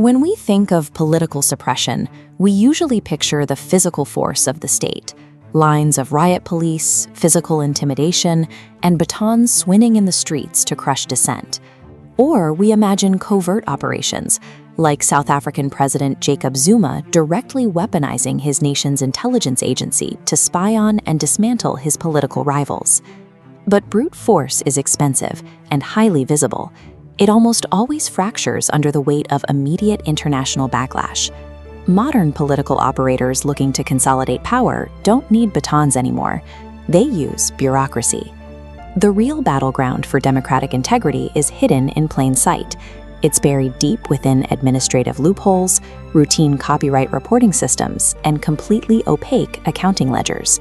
When we think of political suppression, we usually picture the physical force of the state. Lines of riot police, physical intimidation, and batons swinging in the streets to crush dissent. Or we imagine covert operations, like South African President Jacob Zuma directly weaponizing his nation's intelligence agency to spy on and dismantle his political rivals. But brute force is expensive and highly visible. It almost always fractures under the weight of immediate international backlash. Modern political operators looking to consolidate power don't need batons anymore. They use bureaucracy. The real battleground for democratic integrity is hidden in plain sight. It's buried deep within administrative loopholes, routine copyright reporting systems, and completely opaque accounting ledgers.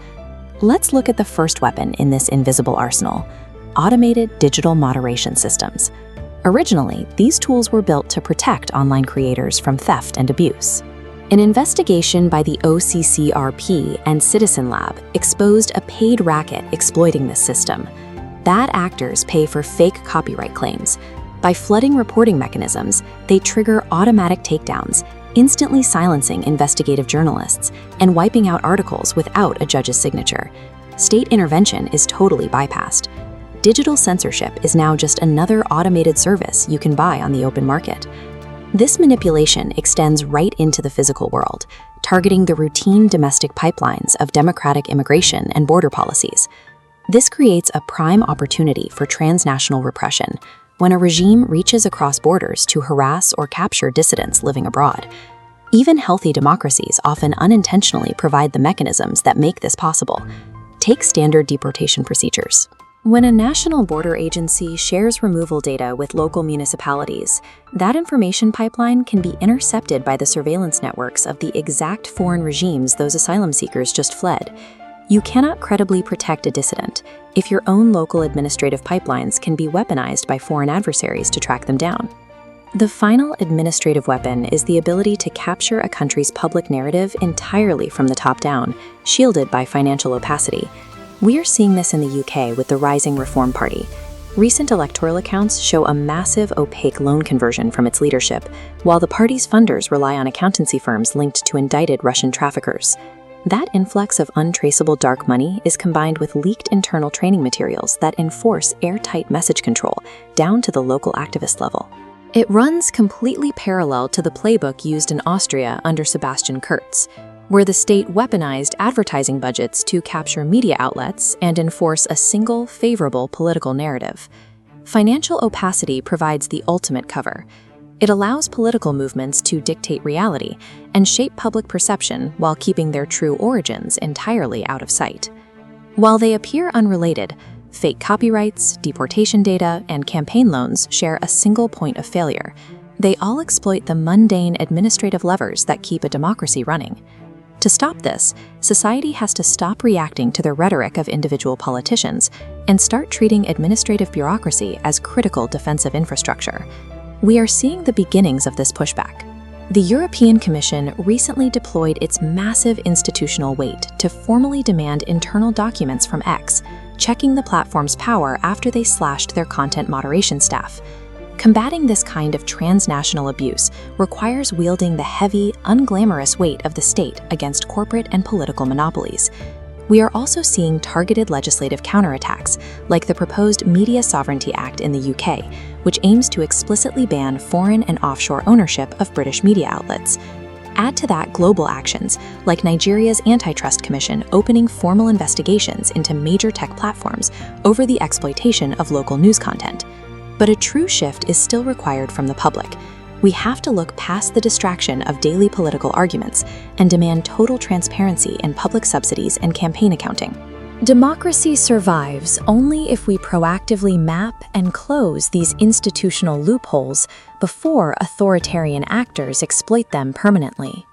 Let's look at the first weapon in this invisible arsenal: automated digital moderation systems. Originally, these tools were built to protect online creators from theft and abuse. An investigation by the OCCRP and Citizen Lab exposed a paid racket exploiting this system. Bad actors pay for fake copyright claims. By flooding reporting mechanisms, they trigger automatic takedowns, instantly silencing investigative journalists and wiping out articles without a judge's signature. State intervention is totally bypassed. Digital censorship is now just another automated service you can buy on the open market. This manipulation extends right into the physical world, targeting the routine domestic pipelines of democratic immigration and border policies. This creates a prime opportunity for transnational repression when a regime reaches across borders to harass or capture dissidents living abroad. Even healthy democracies often unintentionally provide the mechanisms that make this possible. Take standard deportation procedures. When a national border agency shares removal data with local municipalities, that information pipeline can be intercepted by the surveillance networks of the exact foreign regimes those asylum seekers just fled. You cannot credibly protect a dissident if your own local administrative pipelines can be weaponized by foreign adversaries to track them down. The final administrative weapon is the ability to capture a country's public narrative entirely from the top down, shielded by financial opacity. We are seeing this in the UK with the rising Reform Party. Recent electoral accounts show a massive opaque loan conversion from its leadership, while the party's funders rely on accountancy firms linked to indicted Russian traffickers. That influx of untraceable dark money is combined with leaked internal training materials that enforce airtight message control down to the local activist level. It runs completely parallel to the playbook used in Austria under Sebastian Kurz, where the state weaponized advertising budgets to capture media outlets and enforce a single, favorable political narrative. Financial opacity provides the ultimate cover. It allows political movements to dictate reality and shape public perception while keeping their true origins entirely out of sight. While they appear unrelated, fake copyrights, deportation data, and campaign loans share a single point of failure. They all exploit the mundane administrative levers that keep a democracy running. To stop this, society has to stop reacting to the rhetoric of individual politicians and start treating administrative bureaucracy as critical defensive infrastructure. We are seeing the beginnings of this pushback. The European Commission recently deployed its massive institutional weight to formally demand internal documents from X, checking the platform's power after they slashed their content moderation staff. Combating this kind of transnational abuse requires wielding the heavy, unglamorous weight of the state against corporate and political monopolies. We are also seeing targeted legislative counterattacks, like the proposed Media Sovereignty Act in the UK, which aims to explicitly ban foreign and offshore ownership of British media outlets. Add to that global actions, like Nigeria's Antitrust Commission opening formal investigations into major tech platforms over the exploitation of local news content. But a true shift is still required from the public. We have to look past the distraction of daily political arguments and demand total transparency in public subsidies and campaign accounting. Democracy survives only if we proactively map and close these institutional loopholes before authoritarian actors exploit them permanently.